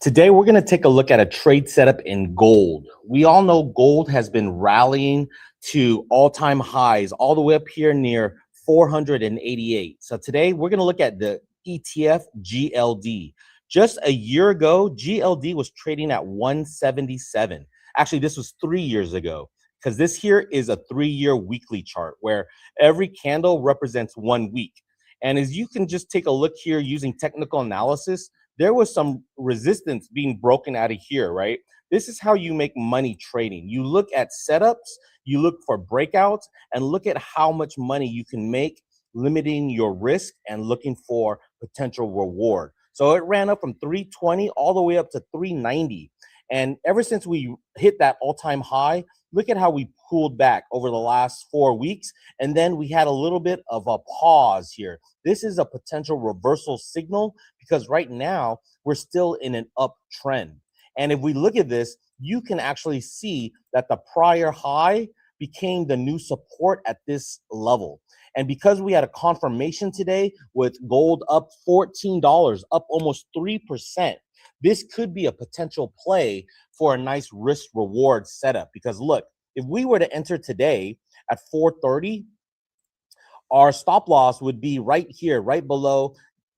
Today, we're going to take a look at a trade setup in gold. We all know gold has been rallying to all-time highs, all the way up here near 488. So today, we're going to look at the ETF GLD. Just a year ago, GLD was trading at 177. Actually, this was 3 years ago, because this here is a 3-year weekly chart where every candle represents 1 week. And as you can just take a look here using technical analysis, there was some resistance being broken out of here, right? This is how you make money trading. You look at setups, you look for breakouts, and look at how much money you can make, limiting your risk and looking for potential reward. So it ran up from 320 all the way up to 390. And ever since we hit that all-time high, look at how we pulled back over the last 4 weeks. And then we had a little bit of a pause here. This is a potential reversal signal because right now we're still in an uptrend. And if we look at this, you can actually see that the prior high became the new support at this level. And because we had a confirmation today with gold up $14, up almost 3%, this could be a potential play for a nice risk reward setup. Because look, if we were to enter today at 430, our stop loss would be right here, right below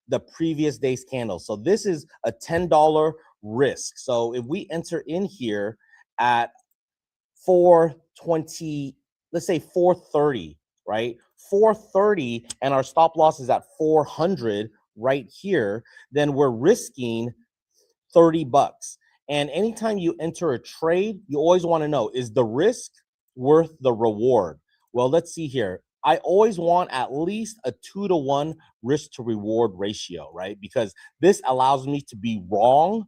the previous day's candle. So this is a $10 risk. So if we enter in here at 420, let's say 430, right? 430, and our stop loss is at 400 right here, then we're risking 30 bucks. And anytime you enter a trade, you always want to know, is the risk worth the reward? Well, let's see here. I always want at least a 2-to-1 risk to reward ratio, right? Because this allows me to be wrong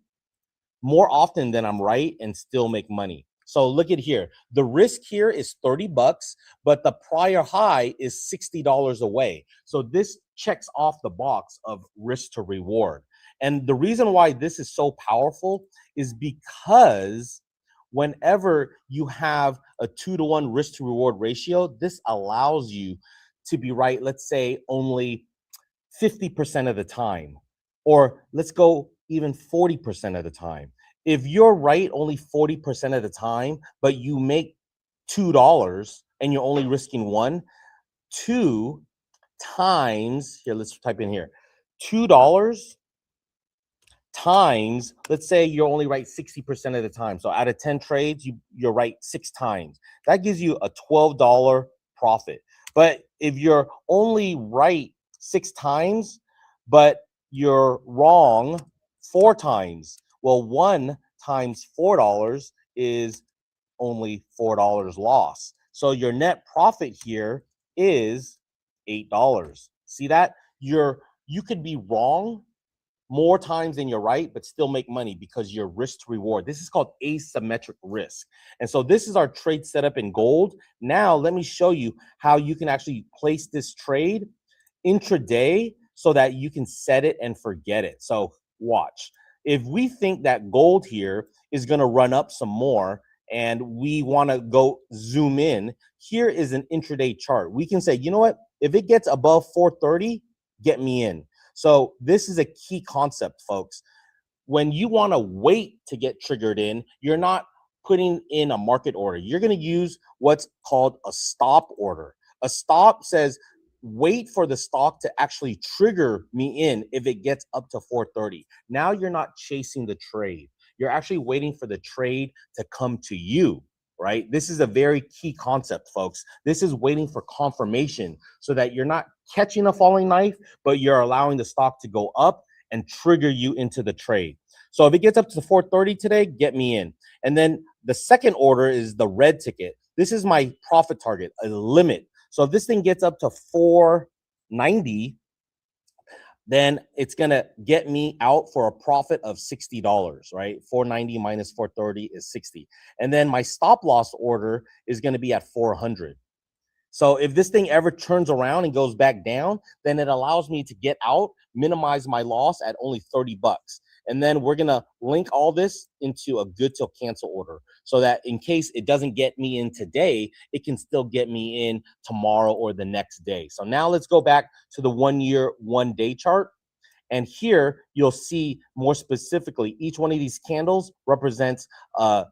more often than I'm right and still make money. So look at here. The risk here is 30 bucks, but the prior high is $60 away. So this checks off the box of risk to reward. And the reason why this is so powerful is because whenever you have a 2-to-1 risk to reward ratio, this allows you to be right, let's say only 50% of the time, or let's go even 40% of the time. If you're right only 40% of the time, but you make $2 and you're only risking 2 times, here, let's type in here, $2 times, let's say you're only right 60% of the time. So out of 10 trades, you're right 6 times. That gives you a $12 profit. But if you're only right 6 times, but you're wrong 4 times, well, 1 times $4 is only $4 loss. So your net profit here is $8. See that? You could be wrong more times than you're right, but still make money because your risk to reward. This is called asymmetric risk. And so this is our trade setup in gold. Now let me show you how you can actually place this trade intraday so that you can set it and forget it. So watch. If we think that gold here is going to run up some more and we want to go zoom in, here is an intraday chart. We can say, you know what? If it gets above 430, get me in. So this is a key concept, folks. When you want to wait to get triggered in, you're not putting in a market order. You're going to use what's called a stop order. A stop says, wait for the stock to actually trigger me in if it gets up to 430. Now you're not chasing the trade. You're actually waiting for the trade to come to you, right? This is a very key concept, folks. This is waiting for confirmation so that you're not catching a falling knife, but you're allowing the stock to go up and trigger you into the trade. So if it gets up to 430 today, get me in. And then the second order is the red ticket. This is my profit target, a limit. So if this thing gets up to 490, then it's going to get me out for a profit of $60, right? 490 minus 430 is 60. And then my stop loss order is going to be at 400. So if this thing ever turns around and goes back down, then it allows me to get out, minimize my loss at only 30 bucks. And then we're going to link all this into a good till cancel order so that in case it doesn't get me in today, it can still get me in tomorrow or the next day. So now let's go back to the 1 year, 1 day chart. And here you'll see more specifically, each one of these candles represents a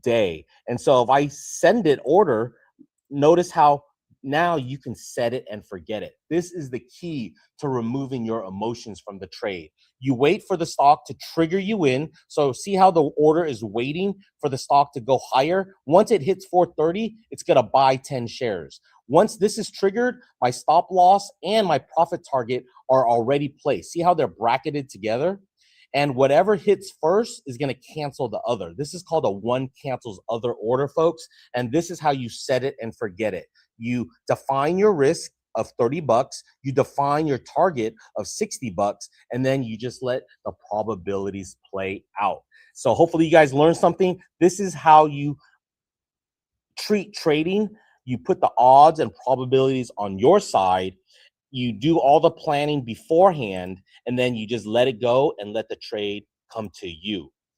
day. And so if I send it order, notice how now you can set it and forget it. This is the key to removing your emotions from the trade. You wait for the stock to trigger you in. So see how the order is waiting for the stock to go higher. Once it hits 430, it's going to buy 10 shares. Once this is triggered, my stop loss and my profit target are already placed. See how they're bracketed together? And whatever hits first is going to cancel the other. This is called a one cancels other order, folks. And this is how you set it and forget it. You define your risk of 30 bucks, you define your target of 60 bucks, and then you just let the probabilities play out. So hopefully you guys learned something. This is how you treat trading. You put the odds and probabilities on your side. You do all the planning beforehand, and then you just let it go and let the trade come to you.